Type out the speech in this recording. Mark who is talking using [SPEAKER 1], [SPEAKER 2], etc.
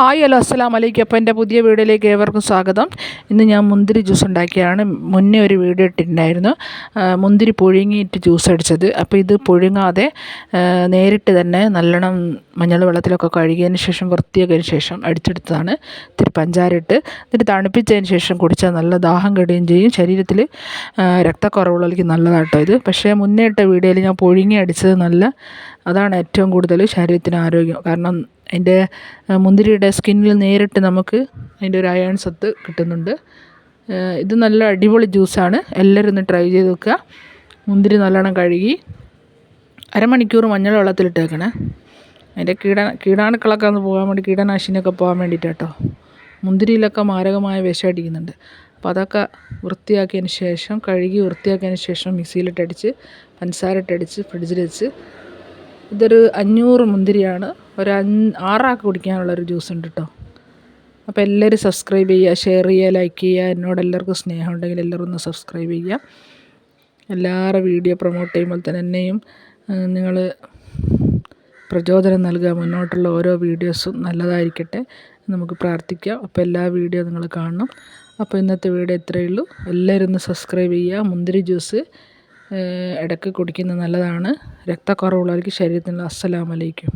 [SPEAKER 1] Hi hello അസ്സലാമു അലൈക്കും. അപ്പോൾ എൻ്റെ പുതിയ വീഡിയോയിലേക്ക് ഏവർക്കും സ്വാഗതം. ഇന്ന് ഞാൻ മുന്തിരി ജ്യൂസ് ഉണ്ടാക്കിയാണ്. മുന്നേ ഒരു വീഡിയോ ഇട്ടിട്ടുണ്ടായിരുന്നു, മുന്തിരി പുഴുങ്ങിയിട്ട് ജ്യൂസ് അടിച്ചത്. അപ്പോൾ ഇത് പുഴുങ്ങാതെ നേരിട്ട് തന്നെ നല്ലോണം മഞ്ഞൾ വെള്ളത്തിലൊക്കെ കഴുകിയതിന് ശേഷം വൃത്തിയാക്കിയതിന് ശേഷം അടിച്ചെടുത്തതാണ്. ഇത്തിരി പഞ്ചാര ഇട്ട് എന്നിട്ട് തണുപ്പിച്ചതിന് ശേഷം കുടിച്ചാൽ നല്ല ദാഹം കെടുകയും ചെയ്യും. ശരീരത്തിൽ രക്തക്കുറവുള്ളവർക്ക് നല്ലതാട്ടോ ഇത്. പക്ഷേ മുന്നേ ഇട്ട വീഡിയോയിൽ ഞാൻ പുഴുങ്ങി അടിച്ചത് അതാണ് ഏറ്റവും കൂടുതൽ ശരീരത്തിന് ആരോഗ്യം. കാരണം അതിൻ്റെ മുന്തിരിയുടെ സ്കിന്നിൽ നേരിട്ട് നമുക്ക് അതിൻ്റെ ഒരു അയൺ സത്ത് കിട്ടുന്നുണ്ട്. ഇത് നല്ല അടിപൊളി ജ്യൂസാണ്. എല്ലാവരും ഒന്ന് ട്രൈ ചെയ്ത് നോക്കുക. മുന്തിരി നല്ലോണം കഴുകി അരമണിക്കൂർ മഞ്ഞൾ വെള്ളത്തിലിട്ടേക്കണേ. അതിൻ്റെ കീടാണുക്കളൊക്കെ ഒന്ന് പോകാൻ വേണ്ടി, കീടനാശിനിയൊക്കെ പോകാൻ വേണ്ടിയിട്ടോ. മുന്തിരിയിലൊക്കെ മാരകമായ വിഷം അടിക്കുന്നുണ്ട്. അപ്പോൾ അതൊക്കെ വൃത്തിയാക്കിയതിന് ശേഷം, കഴുകി വൃത്തിയാക്കിയതിന് ശേഷം മിക്സിയിലിട്ടടിച്ച് പഞ്ചസാര ഇട്ടടിച്ച് ഫ്രിഡ്ജിൽ വെച്ച്. ഇതൊരു 500 മുന്തിരിയാണ്. ഒരു 6 ആൾക്ക് കുടിക്കാനുള്ളൊരു ജ്യൂസ് ഉണ്ട് കേട്ടോ. അപ്പോൾ എല്ലാവരും സബ്സ്ക്രൈബ് ചെയ്യുക, ഷെയർ ചെയ്യുക, ലൈക്ക് ചെയ്യുക. എന്നോട് എല്ലാവർക്കും സ്നേഹം ഉണ്ടെങ്കിൽ എല്ലാവരും ഒന്ന് സബ്സ്ക്രൈബ് ചെയ്യുക. എല്ലാവരുടെ വീഡിയോ പ്രൊമോട്ട് ചെയ്യുമ്പോൾ തന്നെ എന്നെയും നിങ്ങൾ പ്രചോദനം നൽകുക. മുന്നോട്ടുള്ള ഓരോ വീഡിയോസും നല്ലതായിരിക്കട്ടെ നമുക്ക് പ്രാർത്ഥിക്കാം. അപ്പോൾ എല്ലാ വീഡിയോ നിങ്ങൾ കാണണം. അപ്പോൾ ഇന്നത്തെ വീഡിയോ ഇത്രയേ ഉള്ളൂ. എല്ലാവരും ഒന്ന് സബ്സ്ക്രൈബ് ചെയ്യുക. മുന്തിരി ജ്യൂസ് ഇടയ്ക്ക് കുടിക്കുന്നത് നല്ലതാണ്. രക്തക്കുറവുള്ളവർക്ക് ശരീരത്തിന്. അസ്സലാമു അലൈക്കും.